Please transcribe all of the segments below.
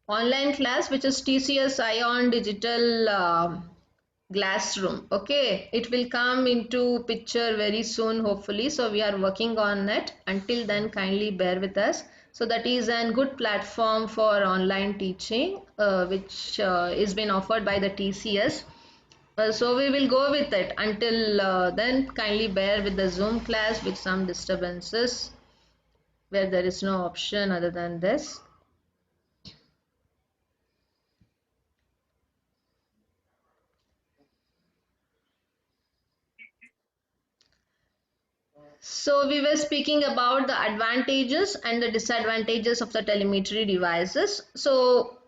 online class, which is TCS Ion Digital Classroom. Okay, it will come into picture very soon, hopefully. So we are working on it. Until then, kindly bear with us. So that is a good platform for online teaching, which is been offered by the TCS. So we will go with it. Until then, kindly bear with the Zoom class with some disturbances where there is no option other than this. So we were speaking about the advantages and the disadvantages of the telemetry devices. So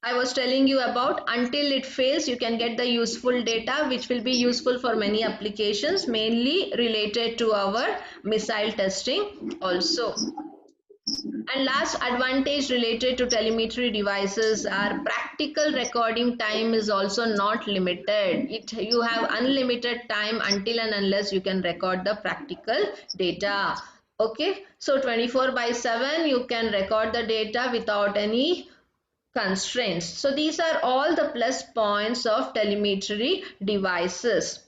I was telling you about until it fails, you can get the useful data which will be useful for many applications, mainly related to our missile testing also. And last advantage related to telemetry devices are practical recording time is also not limited. You have unlimited time until and unless you can record the practical data. Okay, so 24 by 7 you can record the data without any constraints. So these are all the plus points of telemetry devices.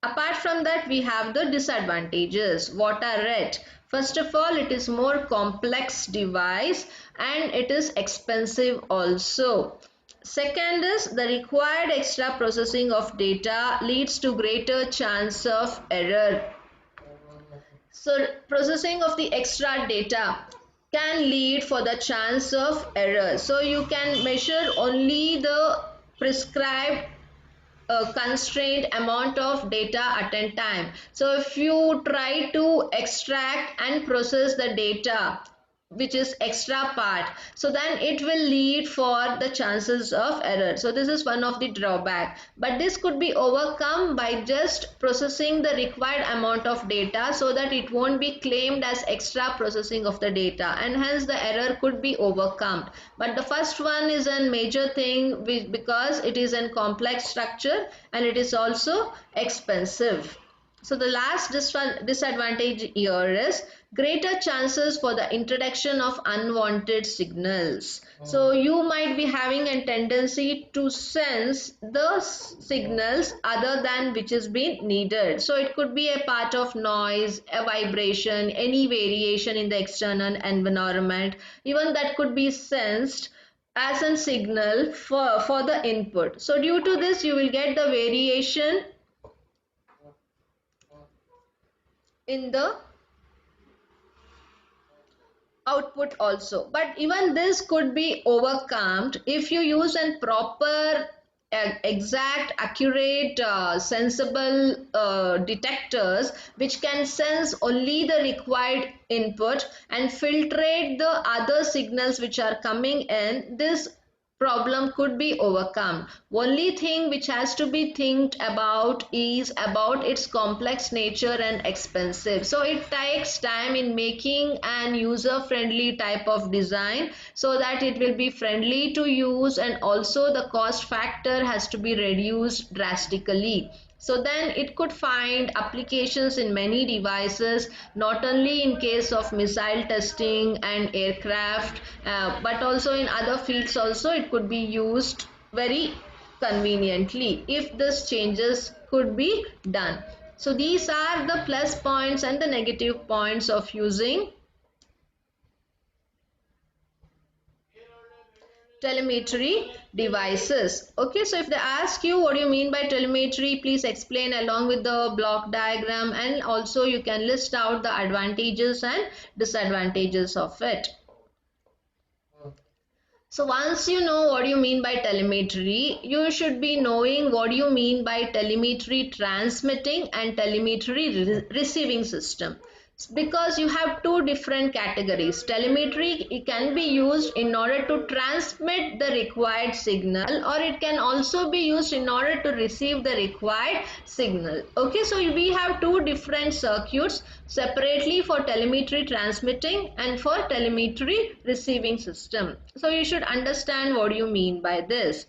Apart from that, we have the disadvantages. What are it? First of all, it is more complex device and it is expensive also. Second is the required extra processing of data leads to greater chance of error. So processing of the extra data can lead for the chance of error. So you can measure only the prescribed constrained amount of data at a time. So if you try to extract and process the data which is extra part, so then it will lead for the chances of error. So this is one of the drawback, but this could be overcome by just processing the required amount of data so that it won't be claimed as extra processing of the data, and hence the error could be overcome. But the first one is a major thing because it is a complex structure and it is also expensive. So the last disadvantage here is greater chances for the introduction of unwanted signals. So you might be having a tendency to sense the signals other than which is being needed. So it could be a part of noise, a vibration, any variation in the external environment. Even that could be sensed as a signal for the input. So due to this, you will get the variation in the output also. But even this could be overcome if you use a proper exact accurate sensible detectors which can sense only the required input and filtrate the other signals which are coming in. This problem could be overcome. Only thing which has to be think about is about its complex nature and expensive. So it takes time in making an user friendly type of design so that it will be friendly to use, and also the cost factor has to be reduced drastically. So then it could find applications in many devices, not only in case of missile testing and aircraft, but also in other fields also it could be used very conveniently if this changes could be done. So these are the plus points and the negative points of using telemetry devices. Okay, so if they ask you what do you mean by telemetry, please explain along with the block diagram, and also you can list out the advantages and disadvantages of it. So once you know what you mean by telemetry, you should be knowing what you mean by telemetry transmitting and telemetry receiving system, because you have two different categories. Telemetry, it can be used in order to transmit the required signal, or it can also be used in order to receive the required signal. Okay, so we have two different circuits separately for telemetry transmitting and for telemetry receiving system. So you should understand what you mean by this.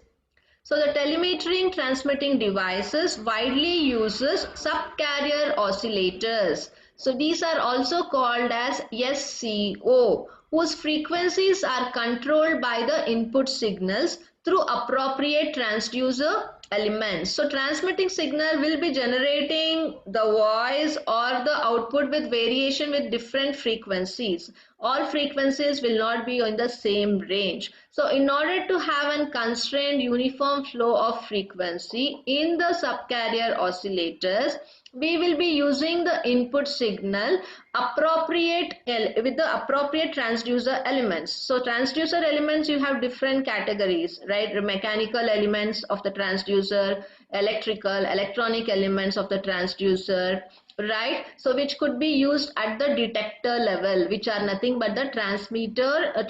So the telemetry transmitting devices widely uses subcarrier oscillators. So these are also called as SCO, whose frequencies are controlled by the input signals through appropriate transducer elements. So transmitting signal will be generating the voice or the output with variation with different frequencies. All frequencies will not be in the same range. So in order to have a constrained uniform flow of frequency in the subcarrier oscillators, we will be using the input signal with the appropriate transducer elements. So transducer elements, you have different categories, right? The mechanical elements of the transducer, electronic elements of the transducer, right? So which could be used at the detector level, which are nothing but the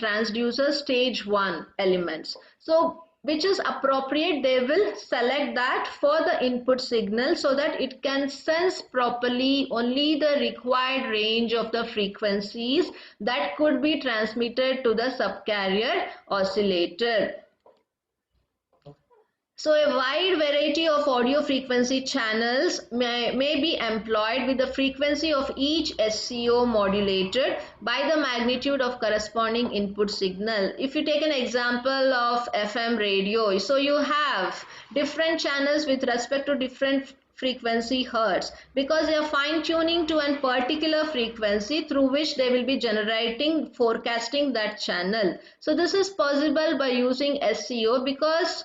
transducer stage 1 elements. So which is appropriate, they will select that for the input signal so that it can sense properly only the required range of the frequencies that could be transmitted to the subcarrier oscillator. So a wide variety of audio frequency channels may be employed with the frequency of each SCO modulated by the magnitude of corresponding input signal. If you take an example of FM radio, so you have different channels with respect to different frequency hertz because they are fine tuning to a particular frequency through which they will be forecasting that channel. So this is possible by using SCO because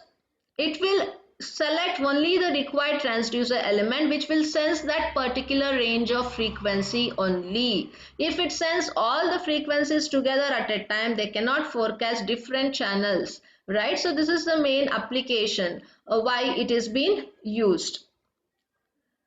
it will select only the required transducer element which will sense that particular range of frequency only. If it senses all the frequencies together at a time, they cannot forecast different channels, right? So this is the main application why it is being used.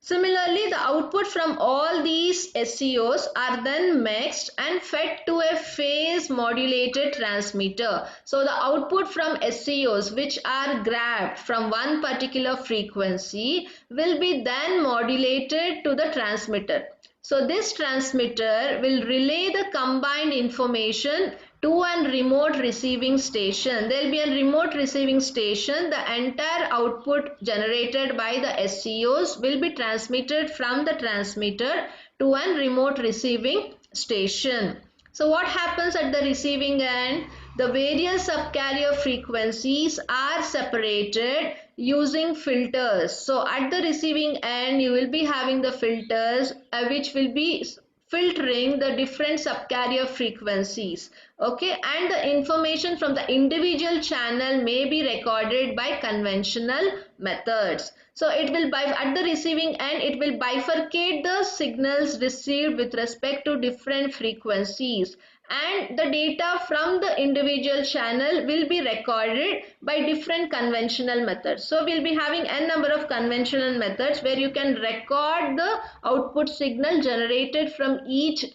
Similarly, the output from all these SCOs are then mixed and fed to a phase modulated transmitter. So the output from SCOs which are grabbed from one particular frequency will be then modulated to the transmitter. So this transmitter will relay the combined information to a remote receiving station. There will be a remote receiving station. The entire output generated by the SCOs will be transmitted from the transmitter to a remote receiving station. So what happens at the receiving end? The various subcarrier frequencies are separated using filters. So at the receiving end, you will be having the filters which will be filtering the different subcarrier frequencies. Okay, and the information from the individual channel may be recorded by conventional methods. So it will at the receiving end, it will bifurcate the signals received with respect to different frequencies, and the data from the individual channel will be recorded by different conventional methods. So we'll be having n number of conventional methods where you can record the output signal generated from each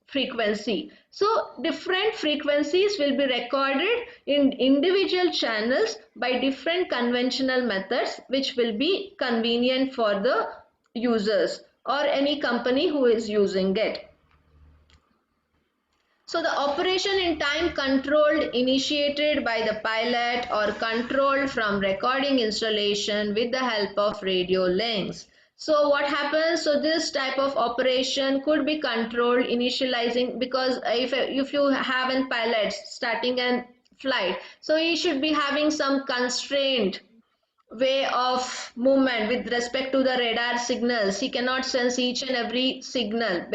frequency. So different frequencies will be recorded in individual channels by different conventional methods which will be convenient for the users or any company who is using it. So the operation in time controlled initiated by the pilot or controlled from recording installation with the help of radio links. So what happens? So this type of operation could be controlled initializing, because if you have a pilot starting a flight, so he should be having some constraint way of movement with respect to the radar signals. He cannot sense each and every signal.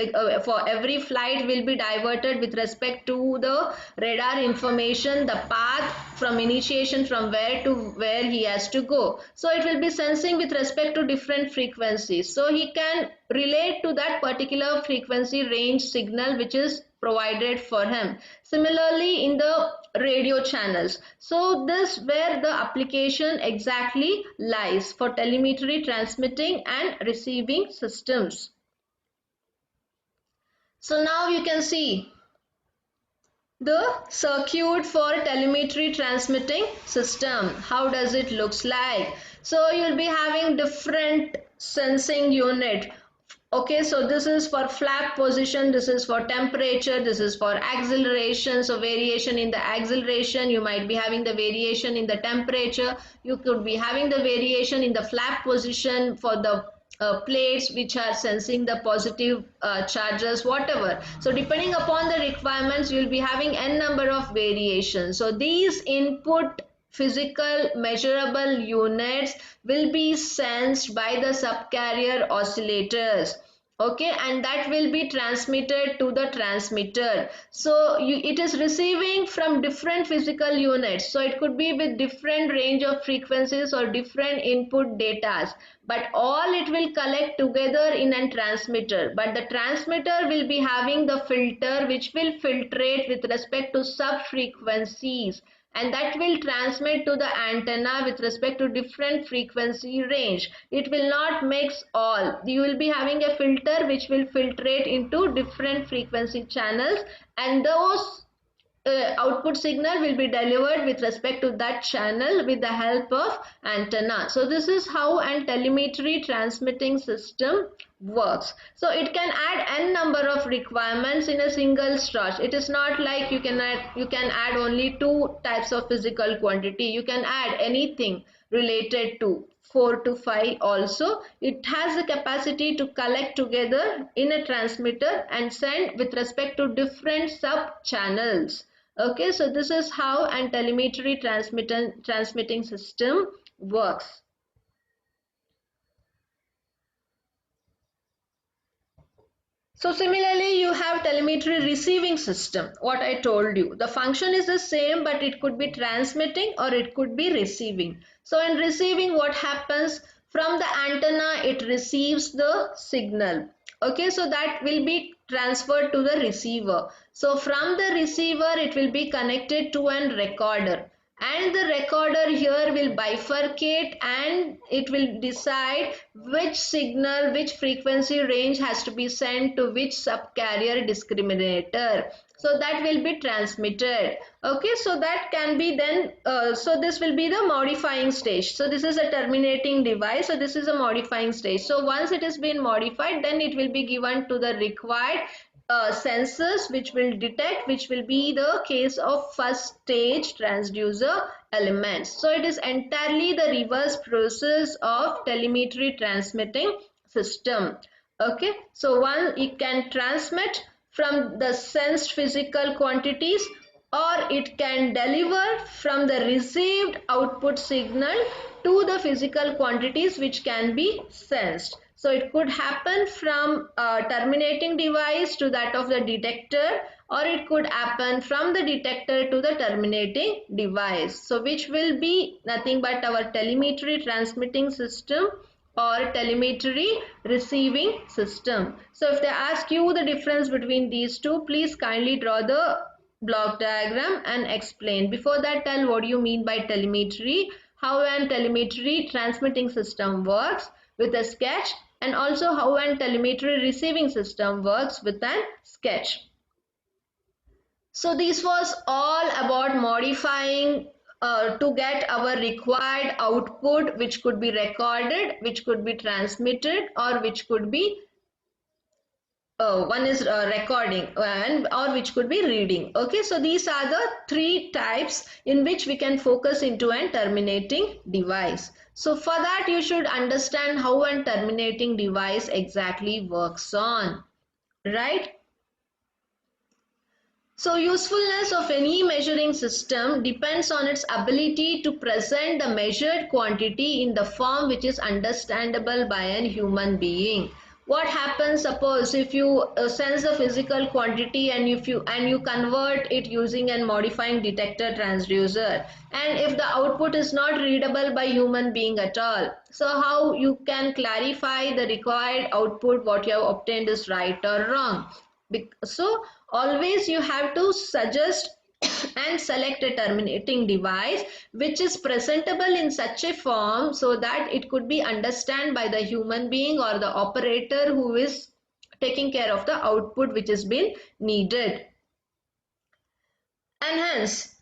For every flight will be diverted with respect to the radar information, the path from initiation from where to where he has to go. So it will be sensing with respect to different frequencies. So he can relate to that particular frequency range signal which is provided for him. Similarly in the radio channels, so this where the application exactly lies for telemetry transmitting and receiving systems. So now you can see the circuit for telemetry transmitting system. How does it looks like? So you'll be having different sensing unit. Okay, so this is for flap position, this is for temperature, this is for acceleration. So variation in the acceleration, you might be having the variation in the temperature, you could be having the variation in the flap position for the plates which are sensing the positive charges, whatever. So depending upon the requirements, you will be having n number of variations. So these input physical measurable units will be sensed by the subcarrier oscillators. Okay, and that will be transmitted to the transmitter. So it is receiving from different physical units, so it could be with different range of frequencies or different input datas, but all it will collect together in a transmitter. But the transmitter will be having the filter which will filtrate with respect to sub frequencies, and that will transmit to the antenna with respect to different frequency range. It will not mix all. You will be having a filter which will filtrate into different frequency channels, and those output signal will be delivered with respect to that channel with the help of antenna. So this is how an telemetry transmitting system works. So it can add n number of requirements in a single stretch. It is not like you can add only two types of physical quantity. You can add anything related to 4 to 5 also. It has the capacity to collect together in a transmitter and send with respect to different sub channels. Okay, so this is how an telemetry transmitting system works. So similarly, you have telemetry receiving system. What I told you, the function is the same, but it could be transmitting or it could be receiving. So in receiving, what happens? From the antenna, it receives the signal. Okay, so that will be transferred to the receiver. So from the receiver, it will be connected to an recorder, and the recorder here will bifurcate and it will decide which signal, which frequency range has to be sent to which subcarrier discriminator. So that will be transmitted. Okay, so that can be then so this will be the modifying stage. So this is a terminating device, so this is a modifying stage. So once it has been modified, then it will be given to the required sensors which will detect, which will be the case of first stage transducer elements. So it is entirely the reverse process of telemetry transmitting system. Okay, so one, it can transmit from the sensed physical quantities, or it can deliver from the received output signal to the physical quantities which can be sensed. So it could happen from a terminating device to that of the detector, or it could happen from the detector to the terminating device. So which will be nothing but our telemetry transmitting system or telemetry receiving system. So if they ask you the difference between these two, please kindly draw the block diagram and explain. Before that, tell what do you mean by telemetry, how an telemetry transmitting system works with a sketch, and also how an telemetry receiving system works with an sketch. So this was all about modifying to get our required output, which could be recorded, which could be transmitted, or which could be one is recording and or which could be reading. Okay, so these are the three types in which we can focus into an terminating device. So for that, you should understand how an terminating device exactly works on, right? So usefulness of any measuring system depends on its ability to present the measured quantity in the form which is understandable by a human being. What happens, suppose if you sense a physical quantity and if you convert it using a modifying detector transducer, and if the output is not readable by human being at all, so how you can clarify the required output, what you have obtained is right or wrong? So always you have to suggest and select a terminating device which is presentable in such a form so that it could be understood by the human being or the operator who is taking care of the output which has been needed. And hence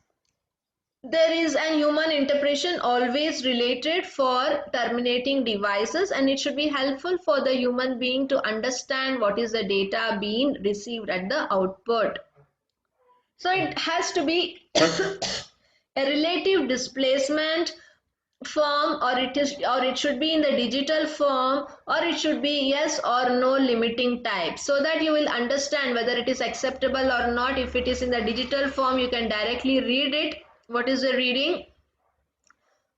there is a human interpretation always related for terminating devices, and it should be helpful for the human being to understand what is the data being received at the output. So it has to be a relative displacement form, or it should be in the digital form, or it should be yes or no limiting type, so that you will understand whether it is acceptable or not. If it is in the digital form, you can directly read it. What is the reading?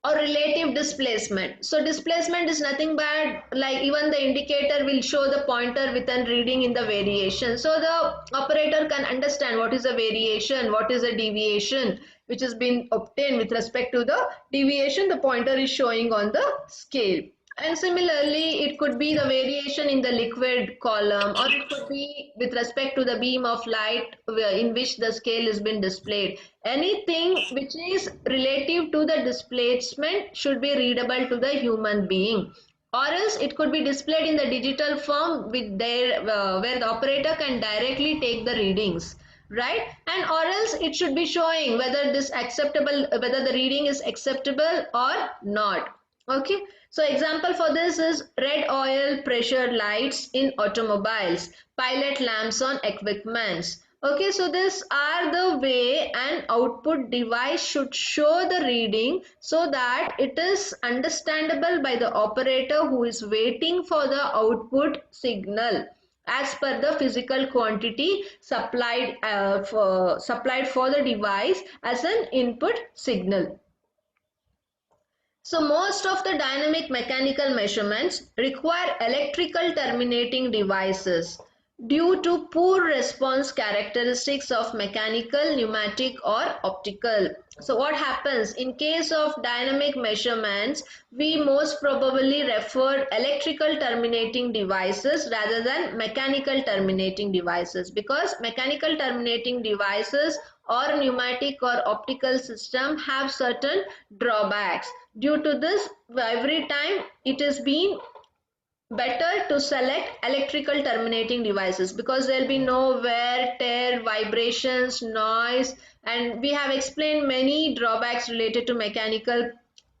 Or relative displacement. So displacement is nothing but, like, even the indicator will show the pointer within reading in the variation, so the operator can understand what is the variation, what is the deviation which has been obtained with respect to the deviation the pointer is showing on the scale. And similarly, it could be the variation in the liquid column, or it could be with respect to the beam of light in which the scale has been displayed. Anything which is relative to the displacement should be readable to the human being. Or else it could be displayed in the digital form with where the operator can directly take the readings, right? And or else it should be showing whether this acceptable, whether the reading is acceptable or not. Okay, so example for this is red oil pressure lights in automobiles, pilot lamps on equipments. Okay, so these are the way an output device should show the reading, so that it is understandable by the operator who is waiting for the output signal as per the physical quantity supplied for the device as an input signal. So most of the dynamic mechanical measurements require electrical terminating devices due to poor response characteristics of mechanical, pneumatic or optical. So what happens in case of dynamic measurements, we most probably refer electrical terminating devices rather than mechanical terminating devices, because mechanical terminating devices or pneumatic or optical system have certain drawbacks. Due to this, every time it has been better to select electrical terminating devices, because there will be no wear, tear, vibrations, noise, and we have explained many drawbacks related to mechanical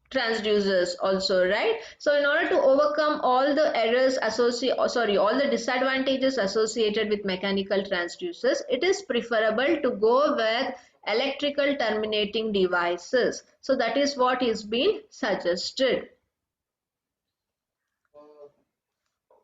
transducers also, right? So in order to overcome all the errors associated, all the disadvantages associated with mechanical transducers, it is preferable to go with electrical terminating devices. So that is what is being suggested.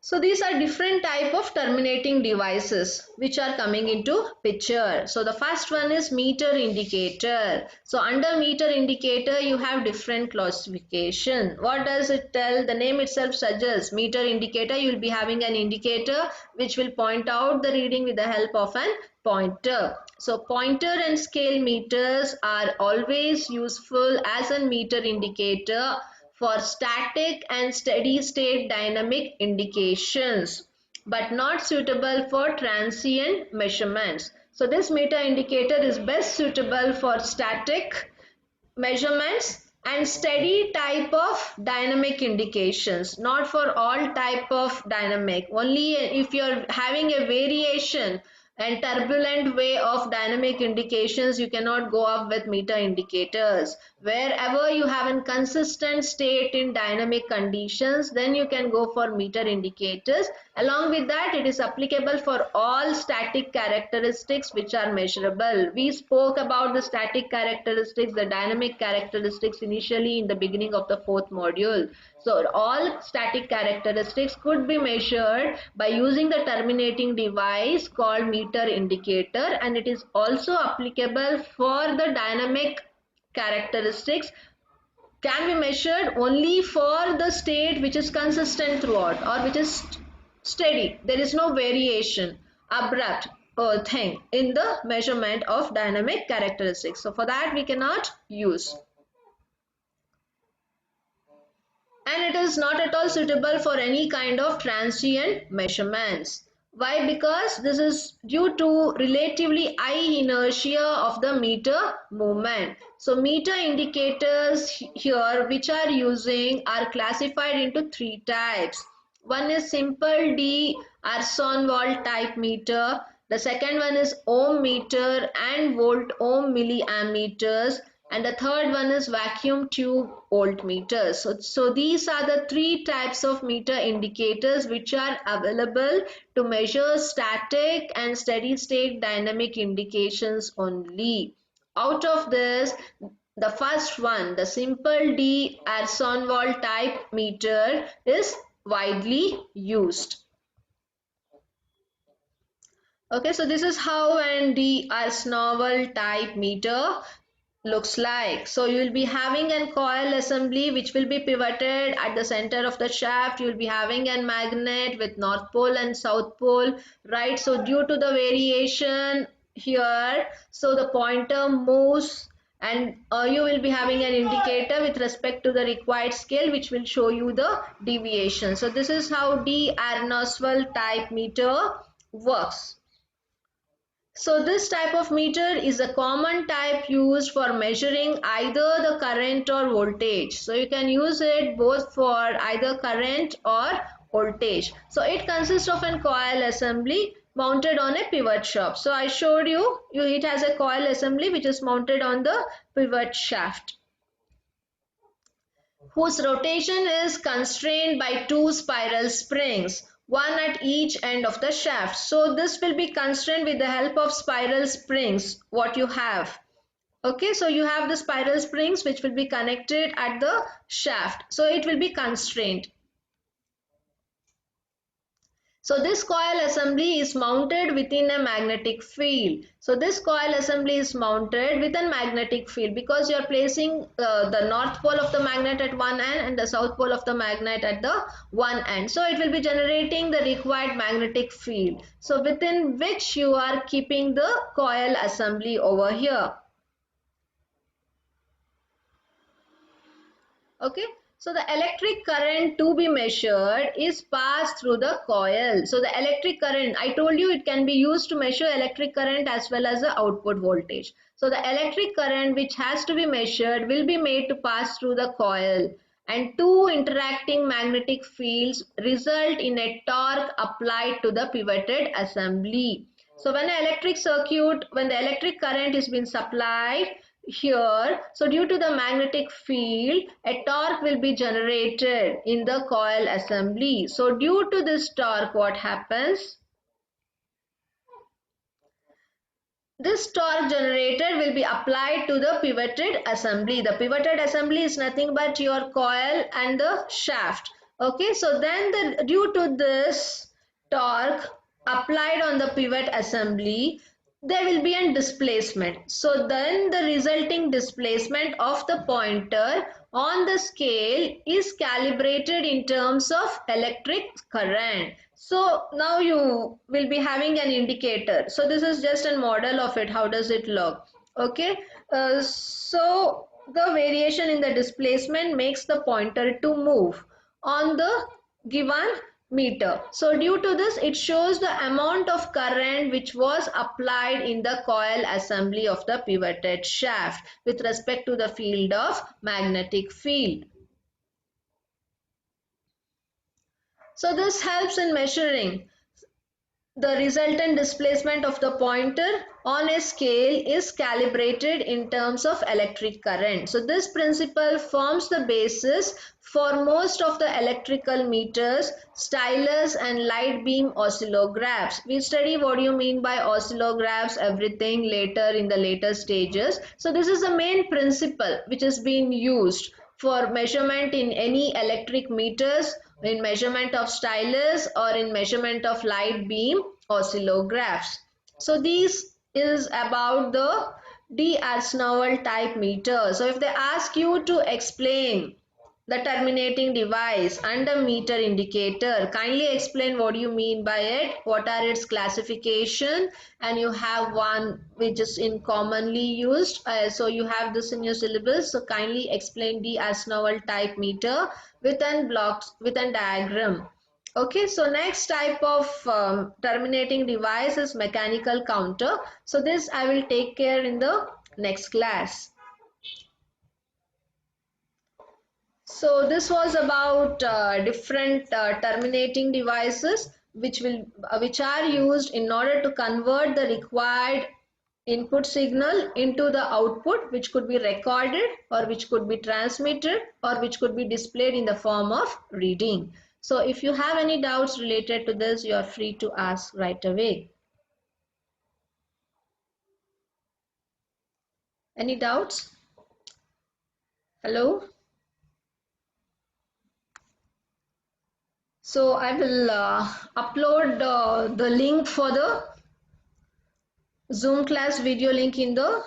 So these are different type of terminating devices which are coming into picture. So the first one is meter indicator. So under meter indicator you have different classification. What does it tell? The name itself suggests meter indicator. You will be having an indicator which will point out the reading with the help of an pointer. So pointer and scale meters are always useful as a meter indicator for static and steady state dynamic indications, but not suitable for transient measurements. So this meter indicator is best suitable for static measurements and steady type of dynamic indications, not for all type of dynamic. Only if you're having a variation and turbulent way of dynamic indications, you cannot go up with meter indicators. Wherever you have a consistent state in dynamic conditions, then you can go for meter indicators. Along with that, it is applicable for all static characteristics which are measurable. We spoke about the static characteristics, the dynamic characteristics initially in the beginning of the fourth module. So all static characteristics could be measured by using the terminating device called meter indicator, and it is also applicable for the dynamic characteristics, can be measured only for the state which is consistent throughout, or which is steady. There is no variation, abrupt thing in the measurement of dynamic characteristics. So for that we cannot use. And it is not at all suitable for any kind of transient measurements. Why? Because this is due to relatively high inertia of the meter movement. So meter indicators here which are using are classified into three types. One is simple D Arsonval type meter. The second one is ohm meter and volt ohm milliammeters, and the third one is vacuum tube voltmeters. So these are the three types of meter indicators which are available to measure static and steady state dynamic indications only. Out of this, The first one, the simple D'Arsonval type meter, is widely used. Okay, so this is how an D'Arsonval type meter looks like. So you will be having a coil assembly which will be pivoted at the center of the shaft. You will be having a magnet with north pole and south pole, right? So due to the variation here, so the pointer moves, and you will be having an indicator with respect to the required scale which will show you the deviation. So this is how D'Arsonval type meter works. So this type of meter is a common type used for measuring either the current or voltage. So you can use it both for either current or voltage. So it consists of a coil assembly mounted on a pivot shaft. So I showed you, it has a coil assembly which is mounted on the pivot shaft, whose rotation is constrained by two spiral springs, one at each end of the shaft. So this will be constrained with the help of spiral springs, what you have. Okay, so you have the spiral springs which will be connected at the shaft. So it will be constrained. So this coil assembly is mounted within a magnetic field. So this coil assembly is mounted with a magnetic field because you are placing the north pole of the magnet at one end and the south pole of the magnet at the one end. So it will be generating the required magnetic field. So within which you are keeping the coil assembly over here. Okay, so the electric current to be measured is passed through the coil. So the electric current, I told you, it can be used to measure electric current as well as the output voltage. So the electric current which has to be measured will be made to pass through the coil, and two interacting magnetic fields result in a torque applied to the pivoted assembly. So when the electric current is being supplied here, so due to the magnetic field, a torque will be generated in the coil assembly. So due to this torque, what happens? This torque generated will be applied to the pivoted assembly. The pivoted assembly is nothing but your coil and the shaft. Okay, so then due to this torque applied on the pivot assembly, there will be a displacement. So then the resulting displacement of the pointer on the scale is calibrated in terms of electric current. So now you will be having an indicator. So this is just a model of it. How does it look? Okay. So the variation in the displacement makes the pointer to move on the given meter. So due to this, it shows the amount of current which was applied in the coil assembly of the pivoted shaft with respect to the field of magnetic field. So this helps in measuring the resultant displacement of the pointer on a scale is calibrated in terms of electric current. So this principle forms the basis for most of the electrical meters, stylus and light beam oscillographs. We study what you mean by oscillographs, everything later in the later stages. So this is the main principle which is being used for measurement in any electric meters, in measurement of stylus or in measurement of light beam oscillographs. So this is about the D'Arsonval type meter. So if they ask you to explain the terminating device and the meter indicator, kindly explain what you mean by it, what are its classification, and you have one which is in commonly used. So you have this in your syllabus. So kindly explain D'Arsonval type meter with an blocks with a diagram. Okay, so next type of terminating device is mechanical counter. So this I will take care in the next class. So this was about different terminating devices which are used in order to convert the required input signal into the output, which could be recorded or which could be transmitted or which could be displayed in the form of reading. So if you have any doubts related to this, you are free to ask right away. Any doubts? Hello. So I will upload the link for the Zoom class video link in the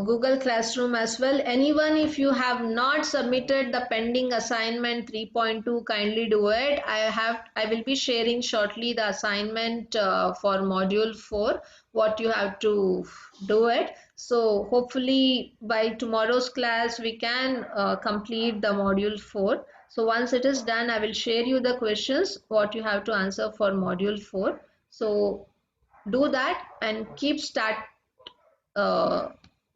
Google Classroom as well. Anyone, if you have not submitted the pending assignment 3.2, kindly do it. I will be sharing shortly the assignment for module 4, what you have to do it. So hopefully by tomorrow's class we can complete the module 4. So once it is done, I will share you the questions what you have to answer for module 4. So do that and keep start uh,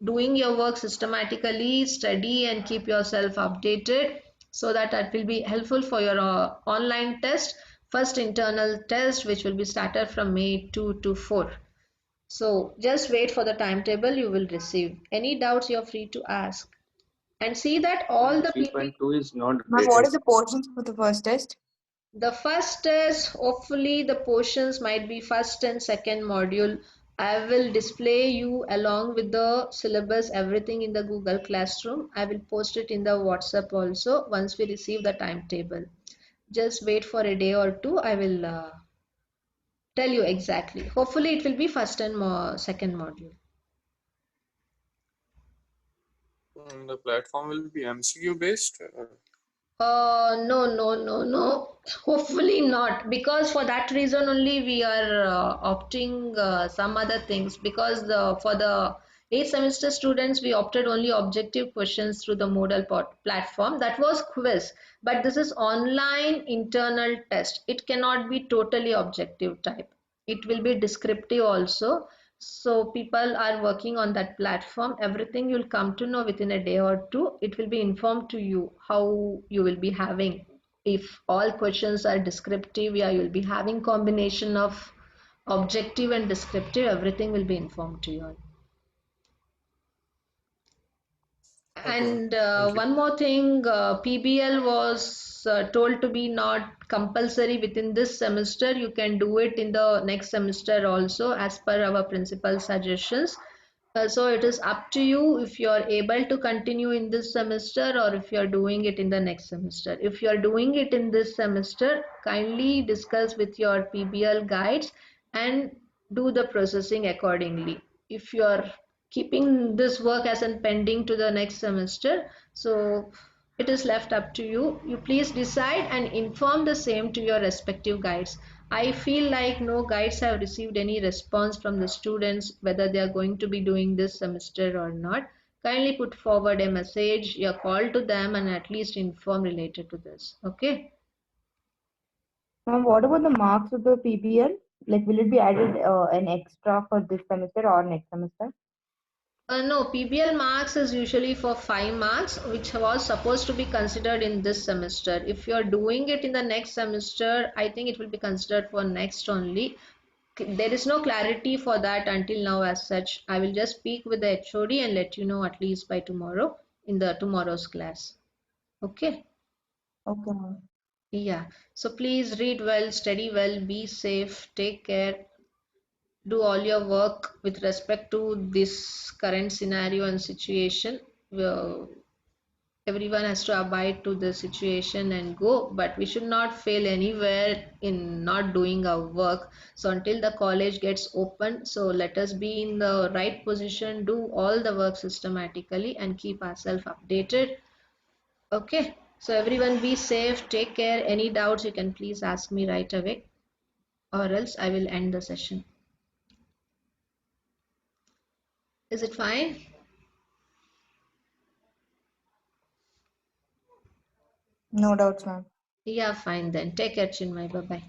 doing your work systematically, study and keep yourself updated, so that that will be helpful for your online test, first internal test, which will be started from May 2 to 4. So just wait for the timetable you will receive. Any doubts, you're free to ask. And see that all the people. 3.2 is not Ma'am, what graded. is the portions for the first test? The first is, hopefully the portions might be first and second module. I will display you along with the syllabus, everything in the Google Classroom. I will post it in the WhatsApp also once we receive the timetable. Just wait for a day or two. I will tell you exactly. Hopefully it will be first and second module. The platform will be MCQ based. No. Hopefully not, because for that reason only we are opting some other things, because for the 8th semester students we opted only objective questions through the Moodle platform. That was quiz, but this is online internal test. It cannot be totally objective type. It will be descriptive also. So people are working on that platform. Everything you'll come to know within a day or two. It will be informed to you how you will be having. If all questions are descriptive, yeah, you'll be having combination of objective and descriptive. Everything will be informed to you all. Okay. And Thank you. one more thing, PBL was told to be not compulsory within this semester. You can do it in the next semester also, as per our principal suggestions. So it is up to you if you are able to continue in this semester or if you are doing it in the next semester. If you are doing it in this semester, kindly discuss with your PBL guides and do the processing accordingly. If you are keeping this work as an pending to the next semester, so it is left up to you. You please decide and inform the same to your respective guides. I feel like no guides have received any response from the students whether they are going to be doing this semester or not. Kindly put forward a message, a call to them, and at least inform related to this. Okay. Ma'am, what about the marks of the PBL? Like, will it be added an extra for this semester or next semester? No, PBL marks is usually for 5 marks, which was supposed to be considered in this semester. If you're doing it in the next semester, I think it will be considered for next only. There is no clarity for that until now as such. I will just speak with the HOD and let you know at least by tomorrow in the tomorrow's class. Okay. Okay, ma'am. Yeah. So please read well, study well, be safe, take care, do all your work with respect to this current scenario and situation. Well, everyone has to abide to the situation and go, but we should not fail anywhere in not doing our work. So until the college gets open, so let us be in the right position, do all the work systematically and keep ourselves updated. Okay, so everyone be safe, take care. Any doubts you can please ask me right away, or else I will end the session. Is it fine? No doubts, ma'am. Yeah, fine then. Take care, Chinmay. Bye bye.